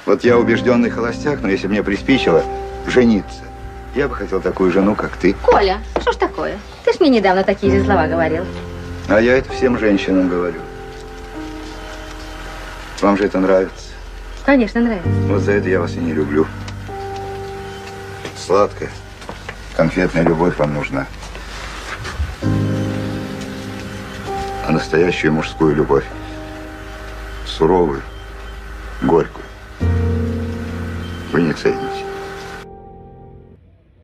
Вот я убежденный холостяк, но если мне приспичило жениться, я бы хотел такую жену, как ты. Коля, что ж такое? Ты ж мне недавно такие же слова говорил. А я это всем женщинам говорю. Вам же это нравится? Конечно, нравится. Вот за это я вас и не люблю. Сладкая, конфетная любовь вам нужна. А настоящую мужскую любовь, суровую, горькую, вы не цените.